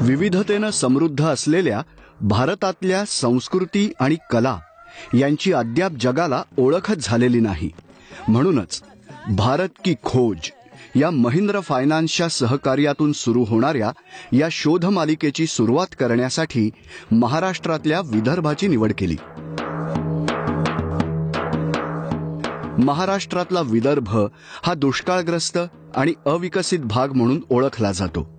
विविधतेनं समृद्ध असलेल्या भारतातल्या संस्कृती आणि कला यांची अद्याप जगाला ओळखच झालेली नाही. म्हणूनच भारत की खोज या महिंद्रा फायनान्सच्या सहकार्यातून सुरू होणाऱ्या या शोध मालिकेची सुरुवात करण्यासाठी महाराष्ट्रातल्या विदर्भाची निवड केली. महाराष्ट्रातला विदर्भ हा दुष्काळग्रस्त आणि अविकसित भाग म्हणून ओळखला जातो.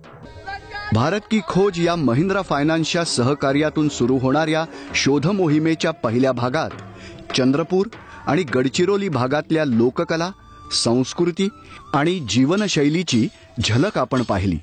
भारत की खोज या महिंद्रा फायनान्सच्या सहकार्यातून सुरू होणाऱ्या शोध मोहिमेच्या पहिल्या भागात चंद्रपूर आणि गडचिरोली भागातल्या लोककला, संस्कृती आणि जीवनशैलीची झलक आपण पाहिली.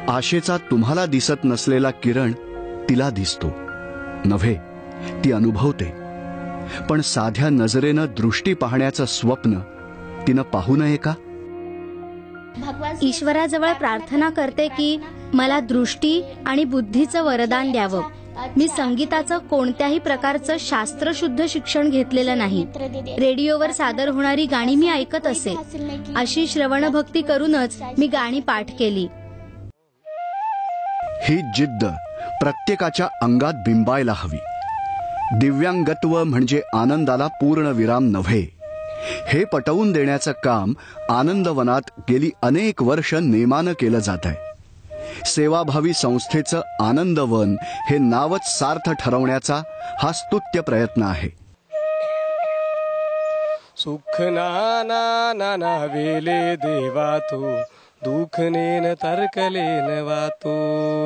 आशेचा तुम्हाला दिसत नसलेला किरण तिला दिसतो नव्हे, ती अनुभवते. पण साध्या नजरेनं दृष्टी पाहण्याचं स्वप्न तिनं पाहू नये का? ईश्वराजवळ प्रार्थना करते की मला दृष्टी आणि बुद्धीचं वरदान द्यावं. मी संगीताचं कोणत्याही प्रकारचं शास्त्रशुद्ध शिक्षण घेतलेलं नाही. रेडिओवर सादर होणारी गाणी मी ऐकत असे. अशी श्रवणभक्ती करूनच मी गाणी पाठ केली. ही जिद्द प्रत्येकाच्या अंगात बिंबायला हवी. दिव्यांगत्व म्हणजे आनंदाला पूर्ण विराम नव्हे, हे पटवून देण्याचं काम आनंदवनात गेली अनेक वर्ष नेमानं केलं जात आहे. सेवाभावी संस्थेचं आनंदवन हे नावच सार्थ ठरवण्याचा हा स्तुत्य प्रयत्न आहे. सुख नाना नाना वेले देवा तू, दुःख नेन तर्कलेन वातो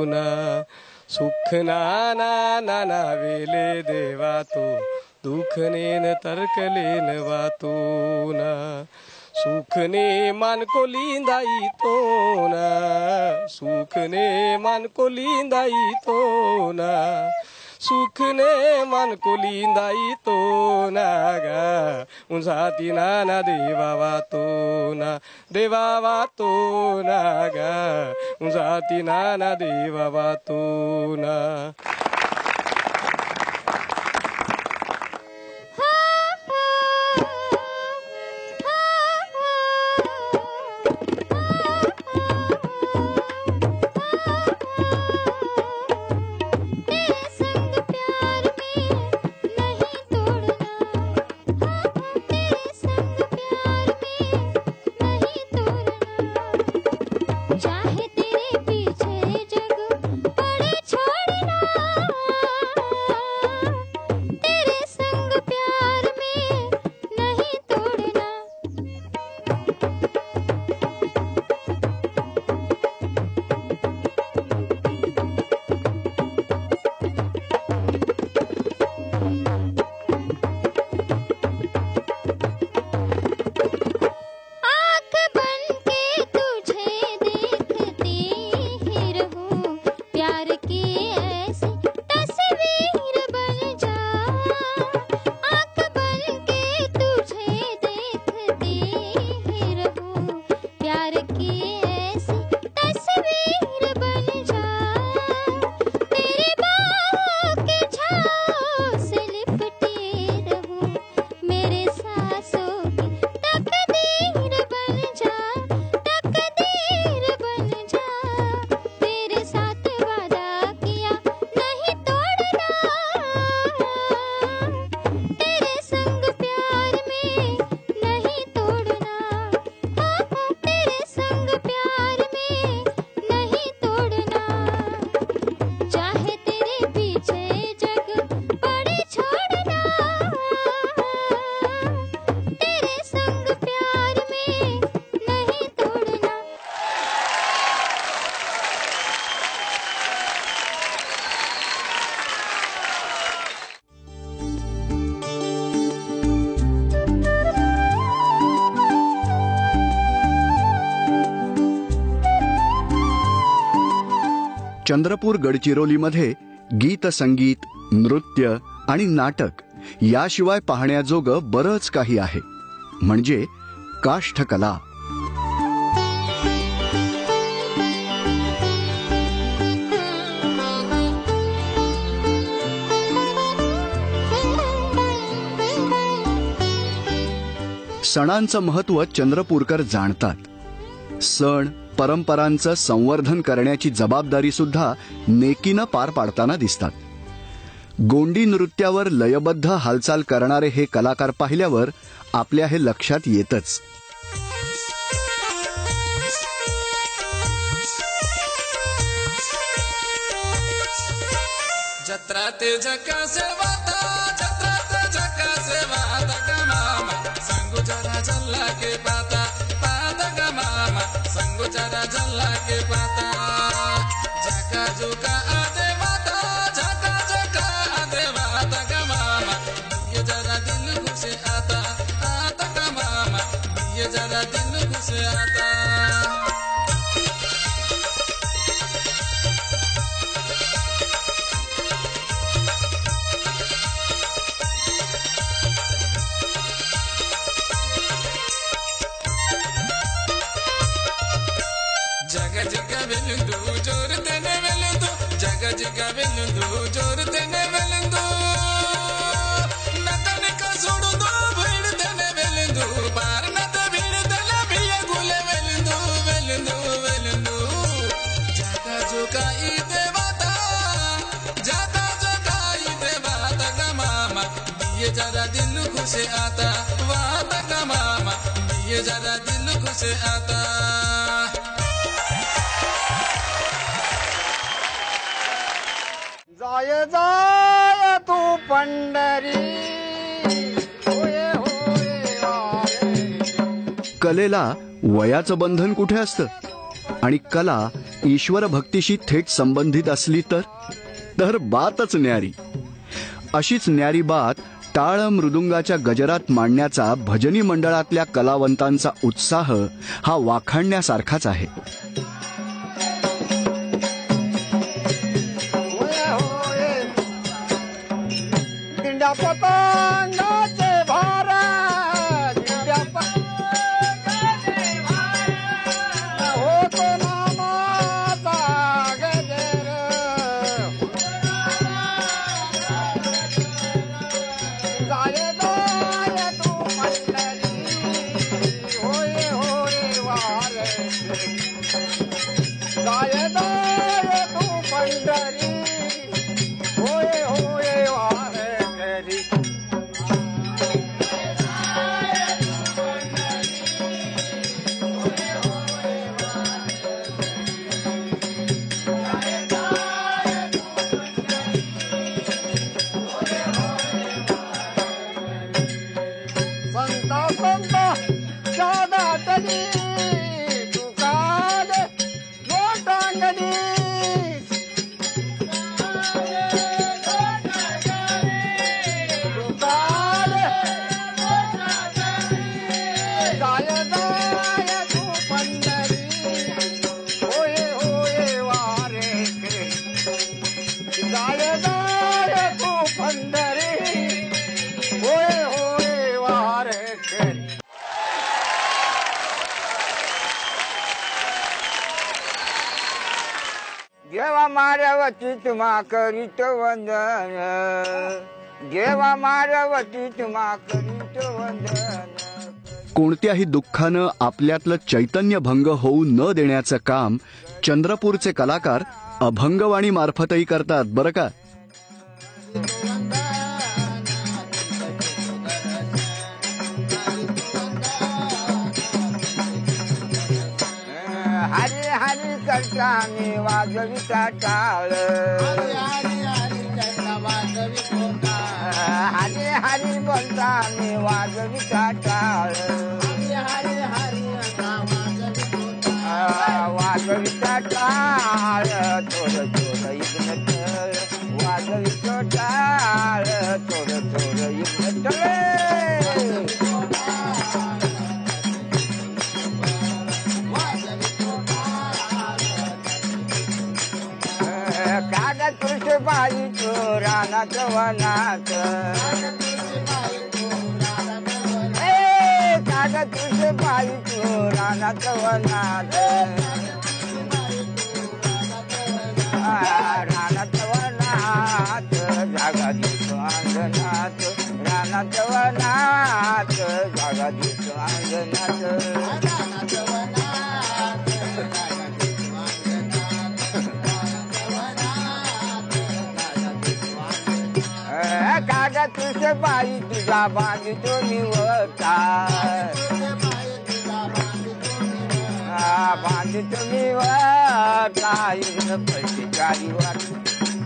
ना. सुख नाना नाना वेले देवा तू, दुःख नेन तर्कलेन वातो ना. सुखने मान को लींदाई तो ना सुखने मान को लींदाई तो ना सुखने मन को लींदाई तो ना गा उन्साती नाना देवावा तो ना गा उन्साती नाना देवावा तो ना चंद्रपूर गडचिरोलीमध्ये गीत संगीत नृत्य आणि नाटक याशिवाय पाहण्याजोगं बरंच काही आहे, म्हणजे काष्ठकला. सणांचं महत्त्व चंद्रपूरकर जाणतात. सण परंपरांचं संवर्धन करण्याची जबाबदारी सुद्धा नेकीनं पार पाडताना दिसतात. गोंडी नृत्यावर लयबद्ध हालचाल करणारे हे कलाकार पाहिल्यावर आपल्या हे लक्षात येतच. जत्रा ते झकासे वाता जत्रा ते झकासे वाता ग मामा संगू जरा जल्ला के पाता पाता ग मामा संगू जरा जल्ला के पाता झका झुका आदे वाता झका झका आदे वाता ग मामा ये जरा दिल खुश आता आता ग मामा ये जरा दिल खुश आता. जग जग वेलुंदु जोर तेने वेलुंदु जग जग वेलुंदु जोर तेने वेलुंदु नतन का सोडु दो भीड़ तेने वेलुंदु पार नत भीड़ तला बिया गुले वेलुंदु वेलुंदु वेलुंदु जाता जोका इते वाता जाता जोका इते वाता ग मामा ये जरा दिल खुश आता वाता ग मामा ये जरा दिल खुश आता. जाय जाय तू पंढरी होय होय. कलेला वयाचं बंधन कुठे असतं? आणि कला ईश्वर भक्तीशी थेट संबंधित असली तर बातच न्यारी. अशीच न्यारी बात टाळ मृदुंगाच्या गजरात मांडण्याचा भजनी मंडळातल्या कलावंतांचा उत्साह हा वाखाणण्यासारखाच आहे. दिंड्या पतंगाचे भार, दिंड्या पतंगाचे भार, होतो नामाचा गजर, जाय जाय तू पंढरी, होय होय वार, जाय जाय तू पंढरी, होय होय वार. संत शादातली तुकाल लोटांगणी, तुकाल जाय जाय तू पंढरी, होय होय वारे, जाय जाय तू पंढरी, होय होय वारे. देवा मार्यावती तुम्हा करीत वंदन, देवा मार्यावती तुम्हा करीत वंदन. कोणत्याही दुःखानं आपल्यातलं चैतन्य भंग होऊ न देण्याचं काम चंद्रपूरचे कलाकार अभंगवाणी मार्फतही करतात बरं का. हरी हरी करता मी वाजविता टाळ, हरी हरी बोलता मी वाजविता टाळ, वाजविता टाळ, थोडं थोडं इग्न टळ, वाजवितो टाळ, थोडं थोडं इग्न टळ. कागद तुळशीबाई तो रानात वनात, कागद तुळशीबाई तो रानात वनात, रानात वनात जागा दिसतो अंगणात, रानात वनात जागा दिसतो अंगणात. कागद तुळशीबाई तुझा बांधितो निवता, बांधितो निवता, इग्न पळते चारी वाट,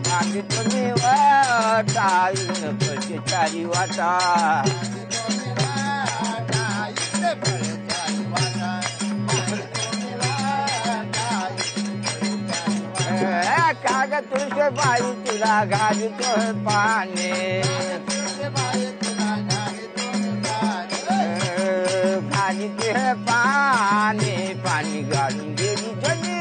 बांधितो निवता, इग्न पळते चारी वाटा. कागद तुळशीबाई तुला घालितो पाणी, घालितो पाणी, पाणी घालून गेली जनी.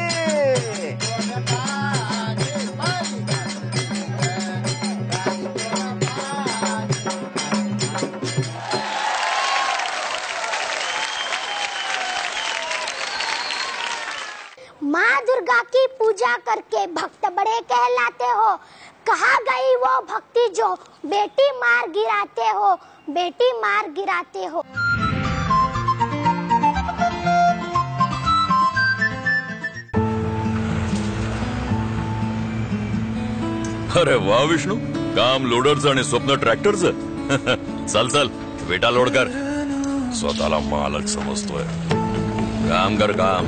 माँ दुर्गा की पूजा करके भक्त बड़े कहलाते हो, कहाँ गई वो भक्ति जो बेटी मार गिराते हो, बेटी मार गिराते हो. अरे वा विष्णू, काम लोडरचं आणि स्वप्न ट्रॅक्टरचं. चल चल वेटा लोड कर, स्वतःला मालक समजतोय. काम कर काम.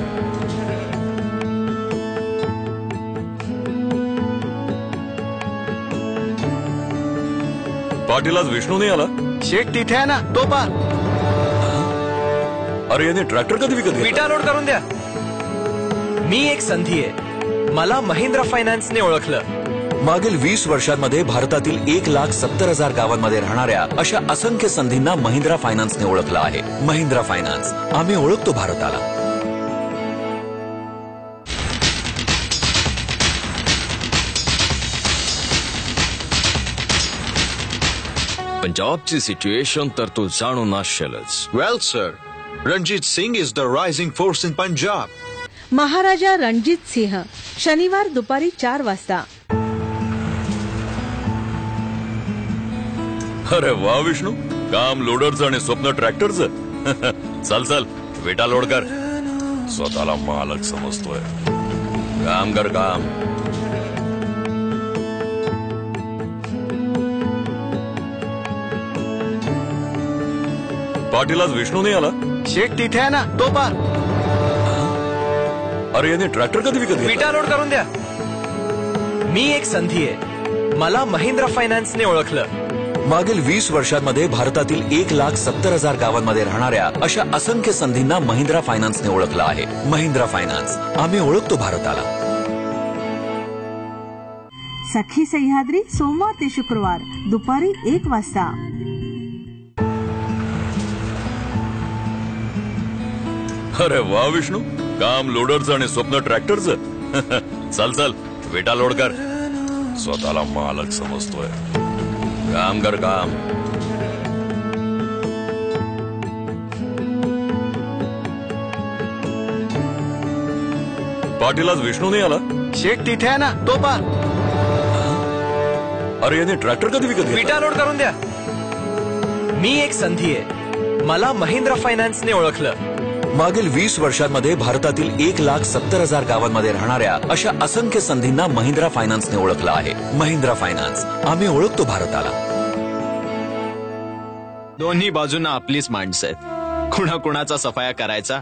पाटील आज विष्णू नाही आला. शेठ तिथे आहे ना, तो पा. अरे याने ट्रॅक्टर कधी विकत घेतला? विटा लोड करून द्या. मी एक संधी आहे, मला महिंद्रा फायनान्सने ओळखलं. मागील 20 वर्षांमध्ये भारतातील 1,70,000 गावांमध्ये राहणाऱ्या अशा असंख्य संधींना महिंद्रा फायनान्सने ओळखलं आहे. महिंद्रा फायनान्स, आम्ही ओळखतो भारताला. पंजाबची सिच्युएशन तर तू जाणून असशीलच. Well, sir, Ranjit Singh is the rising force in Punjab. महाराजा रणजित सिंह, शनिवार दुपारी 4 वाजता. अरे वा विष्णू, काम लोडरचं आणि स्वप्न ट्रॅक्टरचं. चल चल विटा लोड कर. स्वतःला मालक समजतोय. काम कर काम. पाटील आज विष्णू नाही आला. शेठ तिथे आहे ना, तो पा. अरे याने ट्रॅक्टर कधी विकत घेतला? विटा लोड करून द्या. मी एक संधी आहे, मला महिंद्रा फायनान्सने ओळखलं. मागील 20 वर्षांमध्ये भारतातील 1,70,000 गावांमध्ये राहणाऱ्या अशा असंख्य संधींना महिंद्रा फायनान्सने ओळखलं आहे. महिंद्रा फायनान्स, आम्ही ओळखतो भारताला. सखी सह्याद्री, सोमवार ते शुक्रवार दुपारी 1 वाजता. अरे वा विष्णू, काम लोडरचं आणि स्वप्न ट्रॅक्टरचं. चल चल विटा लोड कर. स्वतःला मालक समजतोय. काम कर काम. पाटील आज विष्णू नाही आला. शेठ तिथे आहे ना, तो पा. अरे याने ट्रॅक्टर कधी विकत घेतला? विटा लोड करून द्या. मी एक संधी आहे, मला महिंद्रा फायनान्सने ओळखलं. मागील 20 वर्षांमध्ये भारतातील 1,70,000 गावांमध्ये राहणाऱ्या अशा असंख्य संधींना महिंद्रा फायनान्सने ओळखलं आहे. महिंद्रा फायनान्स, आम्ही ओळखतो भारताला. दोन्ही बाजूंना आपलीच माणसं आहेत. कुणाकुणाचा सफाया करायचा.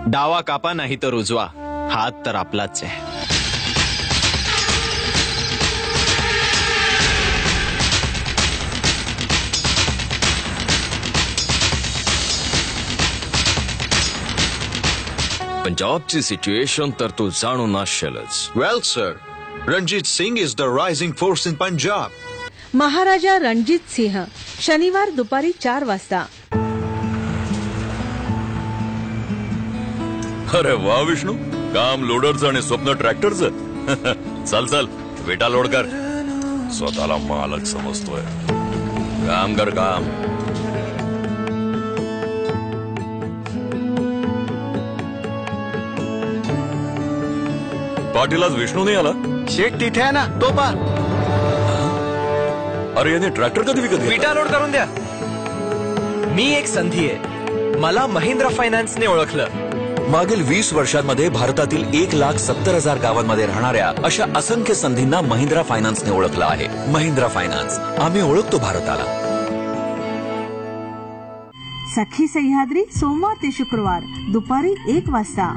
डावा कापा नाही तर उजवा, हात तर आपलाच आहे. पंजाबची सिच्युएशन तर तू जाणून असशीलच. Well, sir, Ranjit Singh is the rising force in Punjab. महाराजा रणजित सिंह, शनिवार दुपारी 4 वाजता. अरे वा विष्णू, काम लोडरचं आणि स्वप्न ट्रॅक्टरचं. चल चल विटा लोड कर. स्वतःला मालक समजतोय. काम कर काम. पाटील आज विष्णू नाही आला. शेठ तिथे आहे ना, तो पा. अरे याने ट्रॅक्टर कधी विकत घेतला? विटा लोड करून द्या. मी एक संधी आहे, मला महिंद्रा फायनान्सने ओळखलं. मागील 20 वर्षांमध्ये भारतातील 1,70,000 गावांमध्ये राहणाऱ्या अशा असंख्य संधींना महिंद्रा फायनान्सने ओळखलं आहे. महिंद्रा फायनान्स, आम्ही ओळखतो भारताला. सखी सह्याद्री, सोमवार ते शुक्रवार दुपारी 1 वाजता.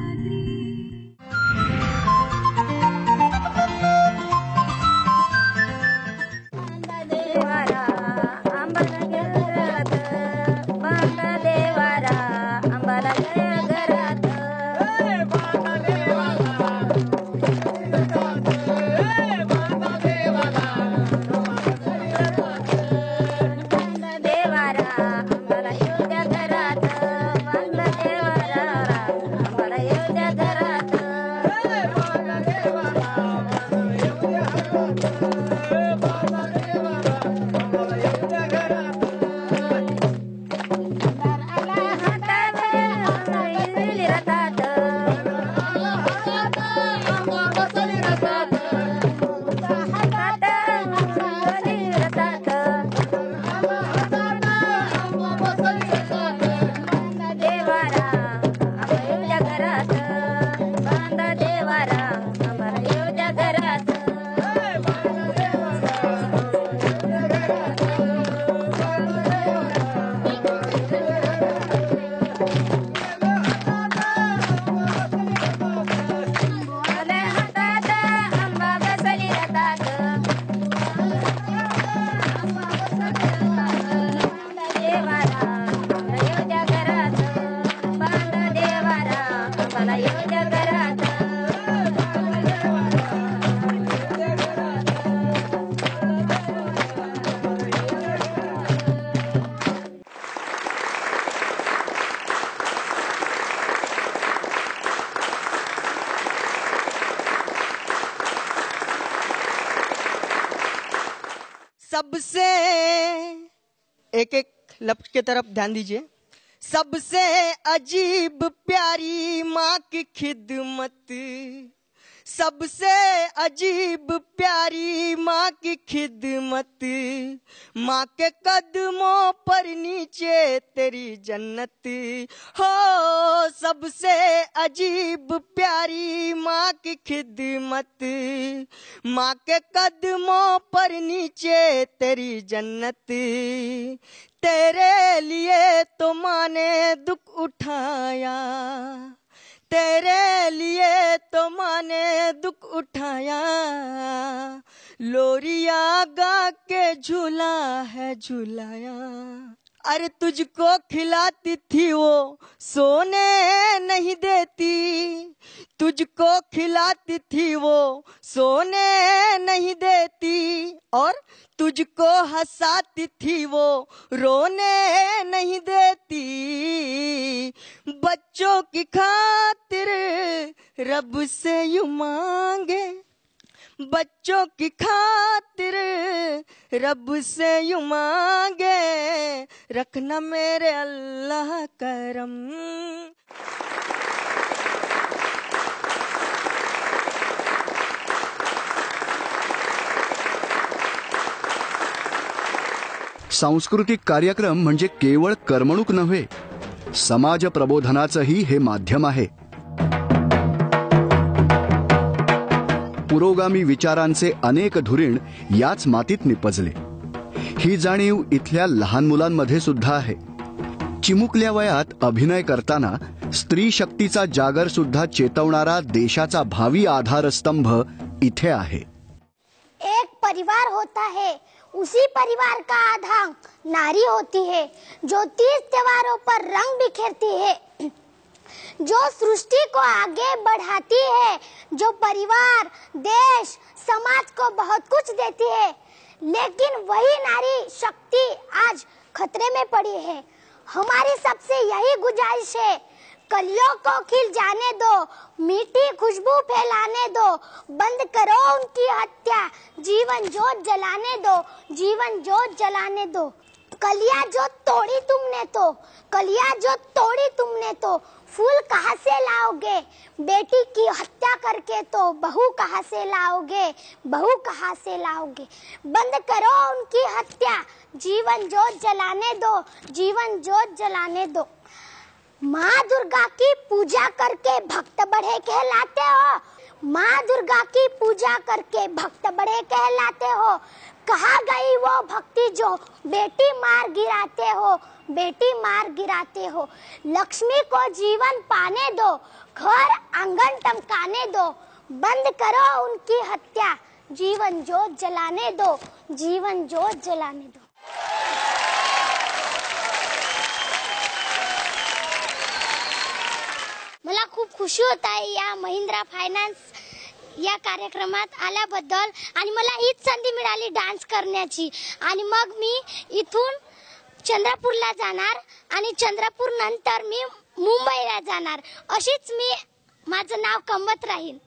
सबसे एक एक लफ्ज की तरफ ध्यान दीजिए। सबसे अजीब प्यारी माँ की खिदमत, सबसे अजीब प्यारी माँ की खिदमत, माँ के कदमों पर नीचे तेरी जन्नत हो। सबसे अजीब प्यारी माँ की खिदमत, माँ के कदमों पर नीचे तेरी जन्नत। तेरे लिए तो माँ ने दुख उठाया, तेरे लिए तो माँ ने दुख उठाया, लोरिया गा के झूला है झुलाया। अरे तुझको खिलाती थी वो सोने नहीं देती, तुझको खिलाती थी वो सोने नहीं देती, और तुझको हंसाती थी वो रोने नहीं देती। बच्चों की खातिर रब से यूं मांगे, बच्चों की खातिर रब से यूं मांगे, रखना मेरे अल्लाह करम। सांस्कृतिक कार्यक्रम म्हणजे केवळ करमणूक नव्हे, समाज प्रबोधनाचंही हे माध्यम आहे। पुरोगामी विचारांचे अनेक धुरीण याच मातीत निपजले। ही जाणीव इथल्या लहान मुलांमध्ये सुद्धा आहे। चिमुकल्या वयात अभिनय करताना स्त्री शक्तीचा जागर सुद्धा चेतवणारा देशाचा भावी आधारस्तंभ इथे आहे। एक परिवार होता है, उसी परिवार का आधार नारी होती है, जो 30 त्योहारों पर रंग बिखेरती है, जो सृष्टि को आगे बढ़ाती है, जो परिवार, देश, समाज को बहुत कुछ देती है। लेकिन वही नारी शक्ति आज खतरे में पड़ी है। हमारी सबसे यही गुजारिश है, कलियों को खिल जाने दो, मीठी खुशबू फैलाने दो, बंद करो उनकी हत्या, जीवन जोत जलाने दो, जीवन जोत जलाने दो। कलियां जो तोड़ी तुमने तो, कलियां जो तोड़ी तुमने तो, फूल कहाँ से लाओगे? बेटी की हत्या करके तो बहू कहाँ से लाओगे? बहू कहाँ से लाओगे? बंद करो उनकी हत्या, जीवन जोत जलाने दो, जीवन जोत जलाने दो। माँ दुर्गा की पूजा करके भक्त बड़े कहलाते हो, माँ दुर्गा की पूजा करके भक्त बड़े कहलाते हो। कहाँ गई वो भक्ति जो बेटी मार गिराते हो, बेटी मार गिराते हो। लक्ष्मी को जीवन पाने दो, घर आंगन टमकाने दो, बंद करो उनकी हत्या, जीवन जोत जलाने दो, जीवन जोत जलाने दो। मला खूप खुशी होत आहे या महिंद्रा फायनान्स या कार्यक्रमात आल्याबद्दल, आणि मला हीच संधी मिळाली डान्स करण्याची। आणि मग मी इथून चंद्रपूरला जाणार आणि चंद्रपूर नंतर मी मुंबईला जाणार, अशीच मी माझं नाव कमवत राहीन।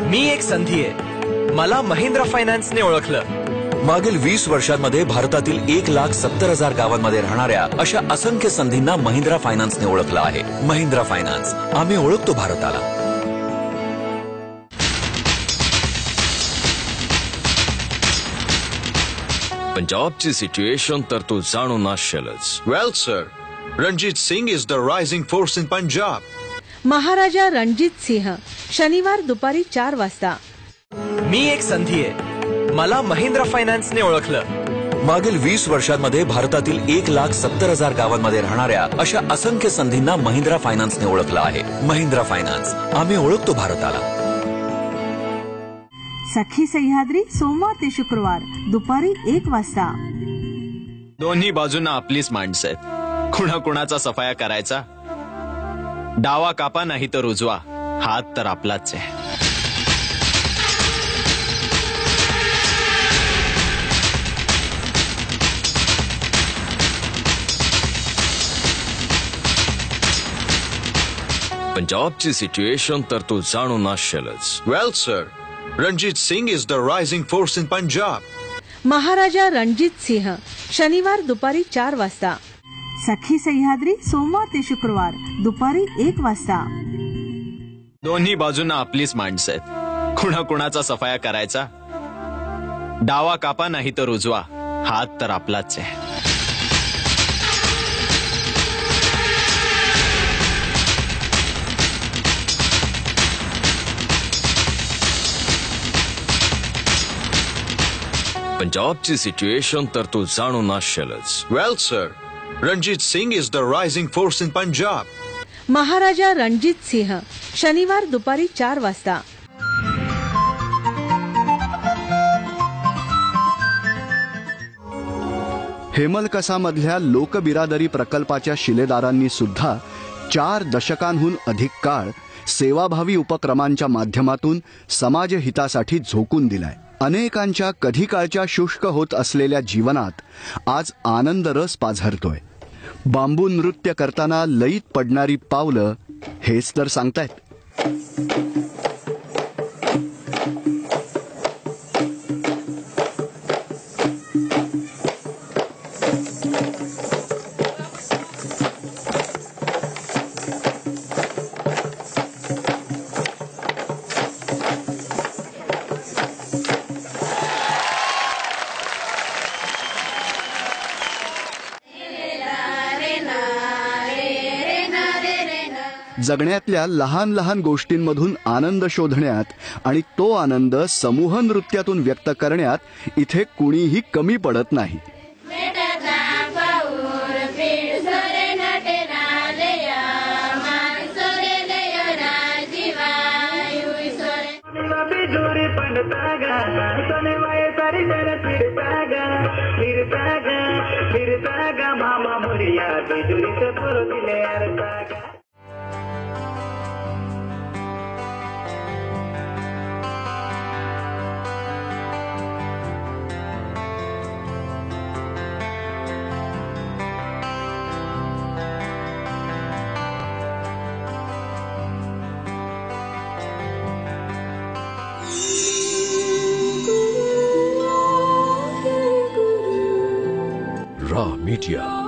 मी एक संधी आहे, मला महिंद्रा फायनान्सने ओळखलं। मागील 20 वर्षांमध्ये भारतातील 1,70,000 गावांमध्ये राहणाऱ्या अशा असंख्य संधींना महिंद्रा फायनान्सने ओळखलं आहे। महिंद्रा फायनान्स, आम्ही ओळखतो भारताला। पंजाबची सिच्युएशन तर तू जाणून असशीलच। Well, sir, Ranjit Singh is the rising force in Punjab. महाराजा रणजित सिंह, शनिवार दुपारी 4 वाजता। मी एक संधी आहे, मला महिंद्रा फायनान्सने ओळखलं। मागील 20 वर्षांमध्ये भारतातील 1,70,000 गावांमध्ये राहणाऱ्या अशा असंख्य संधींना महिंद्रा फायनान्सने ओळखलं आहे। महिंद्रा फायनान्स, आम्ही ओळखतो भारताला। सखी सह्याद्री सोमवार ते शुक्रवार दुपारी 1 वाजता. दोन्ही बाजूंना आपलीच माणसं आहेत. कुणाकुणाचा सफाया करायचा. डावा कापा नाही तर उजवा, हात तर आपलाच आहे. पंजाबची सिच्युएशन तर तू जाणून असशीलच. Well, sir, Ranjit Singh is the rising force in Punjab. महाराजा रणजित सिंह शनिवार दुपारी 4 वाजता. सखी सह्याद्री सोमवार ते शुक्रवार दुपारी 1 वाजता. दोन्ही बाजूंना आपलीच माणसं आहेत. कुणाकुणाचा सफाया करायचा. डावा कापा नाही तर उजवा, हात तर आपलाच आहे. पंजाबची सिच्युएशन तर तू जाणून असशीलच. Well, sir, Ranjit Singh is the rising force in Punjab. महाराजा रणजित सिंह शनिवार दुपारी 4 वाजता. हेमलकसामधल्या लोकबिरादरी प्रकल्पाच्या शिलेदारांनी सुद्धा 4 दशकांहून अधिक काळ सेवाभावी उपक्रमांच्या माध्यमातून समाजहितासाठी झोकून दिलाय. अनेकांच्या कधी काळच्या शुष्क होत असलेल्या जीवनात आज आनंद रस पाझरतोय. बांबू नृत्य करताना लयीत पडणारी पावलं हेच तर सांगतायत. जगण्यातल्या लहान लहान गोष्टींमधून आनंद शोधण्यात आणि तो आनंद समूह नृत्यातून व्यक्त करण्यात इथे कुणीही कमी पडत नाही. Ra Media.